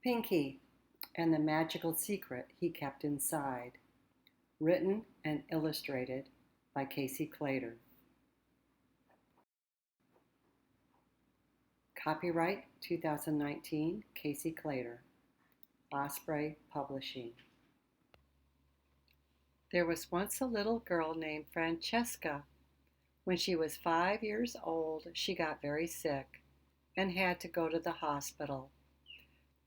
Pinky and the Magical Secret He Kept Inside. Written and illustrated by Kasey Clater. Copyright 2019, Kasey Clater. Osprey Publishing. There was once a little girl named Francesca. When she was 5 years old, she got very sick and had to go to the hospital.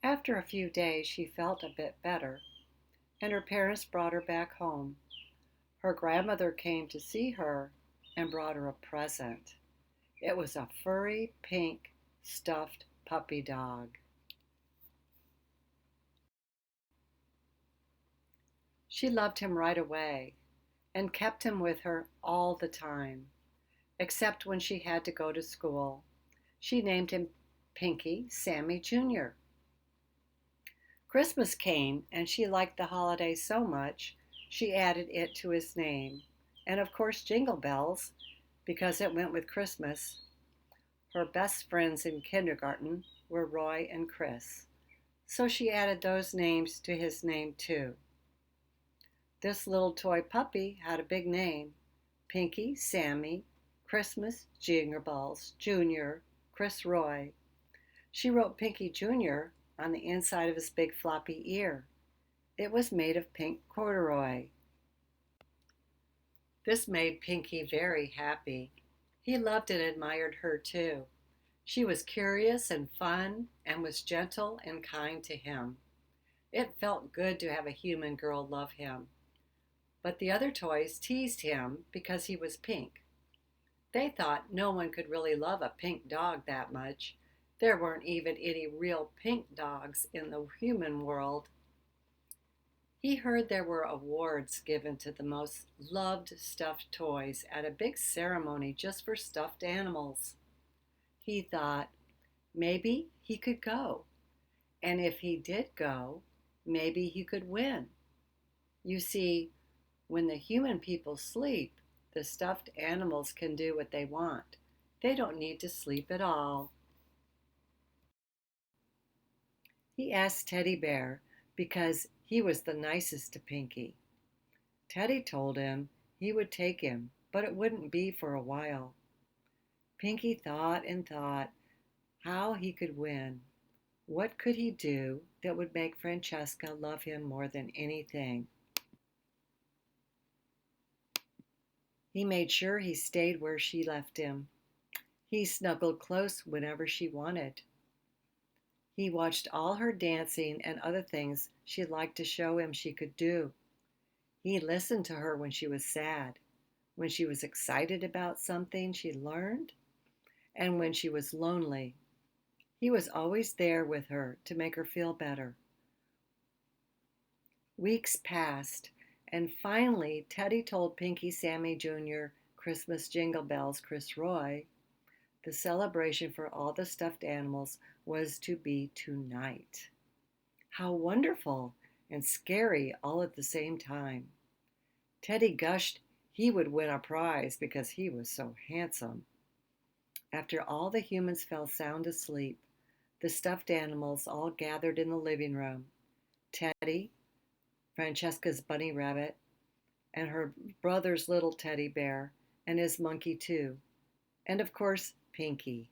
After a few days, she felt a bit better, and her parents brought her back home. Her grandmother came to see her and brought her a present. It was a furry, pink, stuffed puppy dog. She loved him right away and kept him with her all the time, except when she had to go to school. She named him Pinky Sammy Jr. Christmas came, and she liked the holiday so much, she added it to his name. And of course, Jingle Bells, because it went with Christmas. Her best friends in kindergarten were Roy and Chris, so she added those names to his name too. This little toy puppy had a big name: Pinky Sammy Christmas Jingle Bells Jr. Chris Roy. She wrote Pinky Jr. on the inside of his big floppy ear. It was made of pink corduroy. This made Pinky very happy. He loved and admired her too. She was curious and fun and was gentle and kind to him. It felt good to have a human girl love him. But the other toys teased him because he was pink. They thought no one could really love a pink dog that much. There weren't even any real pink dogs in the human world. He heard there were awards given to the most loved stuffed toys at a big ceremony just for stuffed animals. He thought maybe he could go, and if he did go, maybe he could win. You see, when the human people sleep, the stuffed animals can do what they want. They don't need to sleep at all. He asked Teddy Bear because he was the nicest to Pinky. Teddy told him he would take him, but it wouldn't be for a while. Pinky thought and thought how he could win. What could he do that would make Francesca love him more than anything? He made sure he stayed where she left him. He snuggled close whenever she wanted. He watched all her dancing and other things she'd like to show him she could do. He listened to her when she was sad, when she was excited about something she learned, and when she was lonely. He was always there with her to make her feel better. Weeks passed, and finally Teddy told Pinky Sammy Jr. Christmas Jingle Bells Chris Roy the celebration for all the stuffed animals was to be tonight. How wonderful and scary all at the same time. Teddy gushed he would win a prize because he was so handsome. After all the humans fell sound asleep, the stuffed animals all gathered in the living room. Teddy, Francesca's bunny rabbit, and her brother's little teddy bear, and his monkey too, and of course Pinky.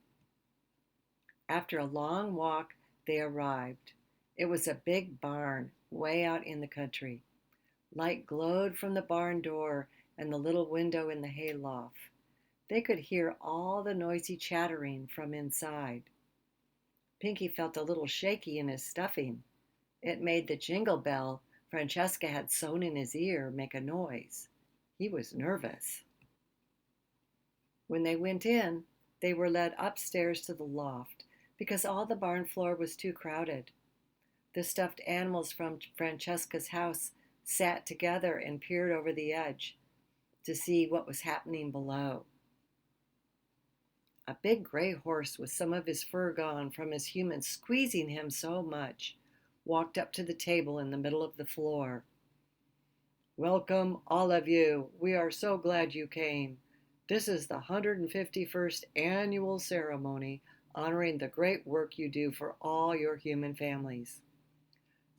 After a long walk, they arrived. It was a big barn way out in the country. Light glowed from the barn door and the little window in the hayloft. They could hear all the noisy chattering from inside. Pinky felt a little shaky in his stuffing. It made the jingle bell Francesca had sewn in his ear make a noise. He was nervous. When they went in, they were led upstairs to the loft because all the barn floor was too crowded. The stuffed animals from Francesca's house sat together and peered over the edge to see what was happening below. A big gray horse with some of his fur gone from his humans squeezing him so much walked up to the table in the middle of the floor. "Welcome, all of you. We are so glad you came. This is the 151st annual ceremony honoring the great work you do for all your human families.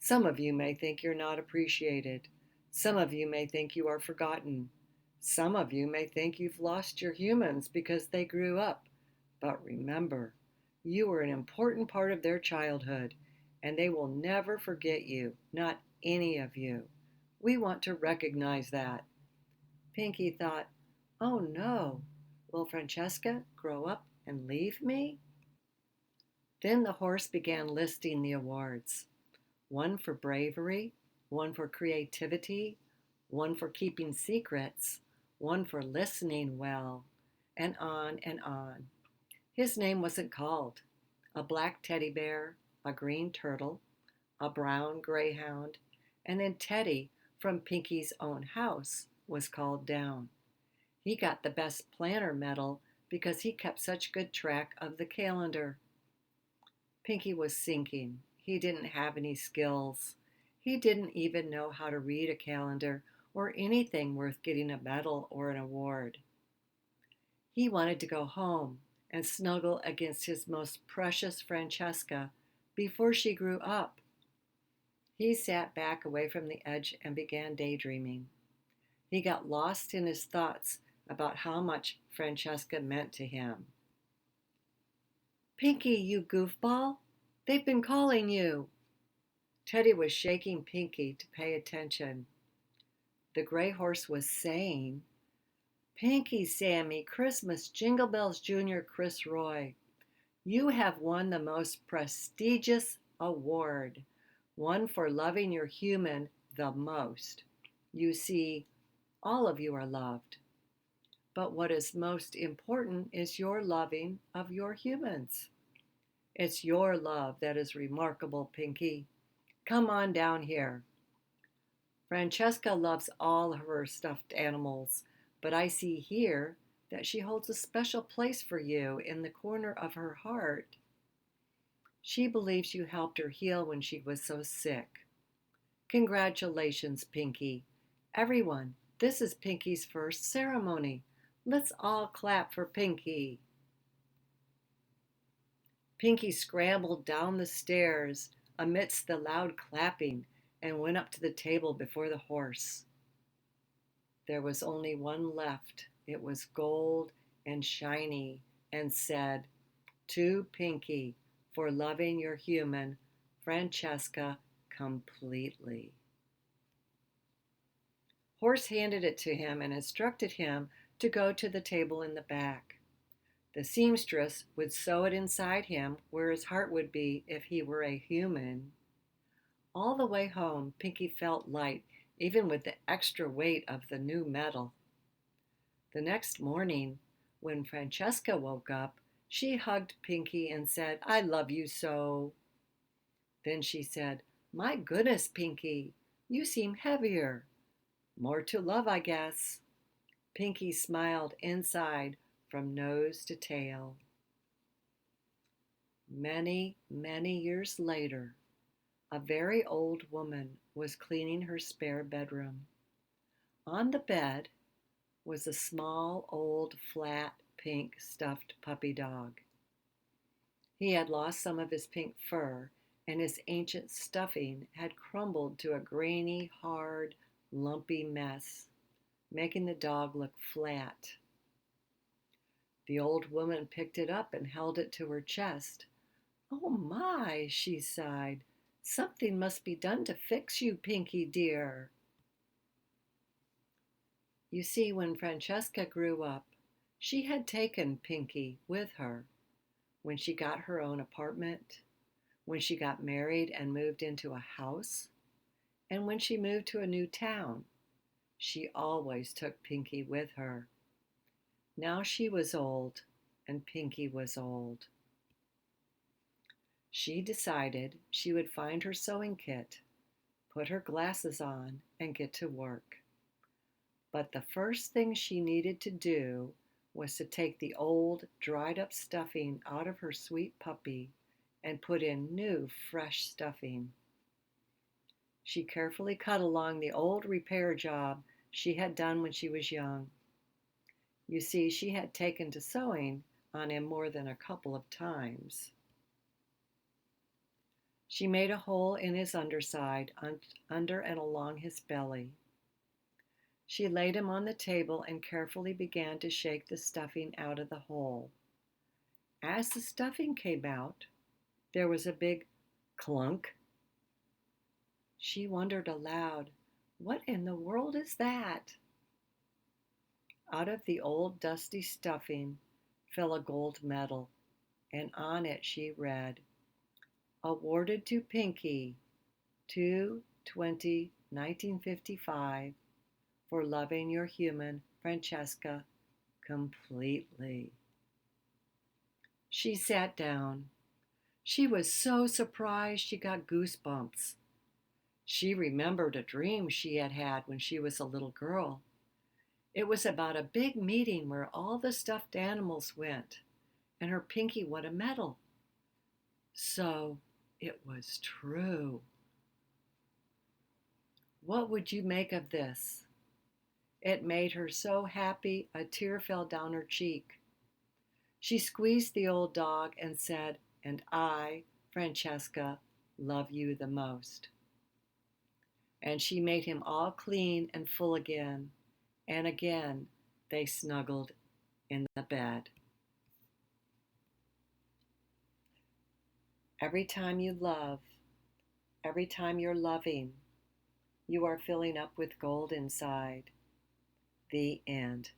Some of you may think you're not appreciated. Some of you may think you are forgotten. Some of you may think you've lost your humans because they grew up. But remember, you were an important part of their childhood, and they will never forget you, not any of you. We want to recognize that. Pinky thought, oh no, will Francesca grow up and leave me? Then the horse began listing the awards. One for bravery, one for creativity, one for keeping secrets, one for listening well, and on and on. His name wasn't called. A black teddy bear, a green turtle, a brown greyhound, and then Teddy from Pinky's own house was called down. He got the best planner medal because he kept such good track of the calendar. Pinky was sinking. He didn't have any skills. He didn't even know how to read a calendar or anything worth getting a medal or an award. He wanted to go home and snuggle against his most precious Francesca before she grew up. He sat back away from the edge and began daydreaming. He got lost in his thoughts about how much Francesca meant to him. Pinky, you goofball! They've been calling you! Teddy was shaking Pinky to pay attention. The gray horse was saying, Pinky, Sammy, Christmas, Jingle Bells Jr., Chris Roy, you have won the most prestigious award, one for loving your human the most. You see, all of you are loved. But what is most important is your loving of your humans. It's your love that is remarkable, Pinky. Come on down here. Francesca loves all of her stuffed animals, but I see here that she holds a special place for you in the corner of her heart. She believes you helped her heal when she was so sick. Congratulations, Pinky. Everyone, this is Pinky's first ceremony. Let's all clap for Pinky. Pinky scrambled down the stairs amidst the loud clapping and went up to the table before the horse. There was only one left. It was gold and shiny and said, to Pinky for loving your human, Francesca, completely. Horse handed it to him and instructed him to go to the table in the back. The seamstress would sew it inside him where his heart would be if he were a human. All the way home, Pinky felt light, even with the extra weight of the new medal. The next morning, when Francesca woke up, she hugged Pinky and said, I love you so. Then she said, my goodness, Pinky, you seem heavier. More to love, I guess. Pinky smiled inside from nose to tail. Many, many years later, a very old woman was cleaning her spare bedroom. On the bed was a small, old, flat, pink stuffed puppy dog. He had lost some of his pink fur, and his ancient stuffing had crumbled to a grainy, hard, lumpy mess, making the dog look flat. The old woman picked it up and held it to her chest. Oh my, she sighed. Something must be done to fix you, Pinky dear. You see, when Francesca grew up, she had taken Pinky with her. When she got her own apartment, when she got married and moved into a house, and when she moved to a new town, she always took Pinky with her. Now she was old, and Pinky was old. She decided she would find her sewing kit, put her glasses on, and get to work. But the first thing she needed to do was to take the old, dried-up stuffing out of her sweet puppy and put in new, fresh stuffing. She carefully cut along the old repair job she had done when she was young. You see, she had taken to sewing on him more than a couple of times. She made a hole in his underside, under and along his belly. She laid him on the table and carefully began to shake the stuffing out of the hole. As the stuffing came out, there was a big clunk. She wondered aloud, "What in the world is that?" Out of the old dusty stuffing fell a gold medal, and on it she read, "Awarded to Pinky, 2/20/1955, for loving your human, Francesca, completely." She sat down. She was so surprised she got goosebumps. She remembered a dream she had had when she was a little girl. It was about a big meeting where all the stuffed animals went, and her Pinky won a medal. So it was true. What would you make of this? It made her so happy a tear fell down her cheek. She squeezed the old dog and said, "And I, Francesca, love you the most." And she made him all clean and full again, and again they snuggled in the bed. Every time you love, every time you're loving, you are filling up with gold inside. The end.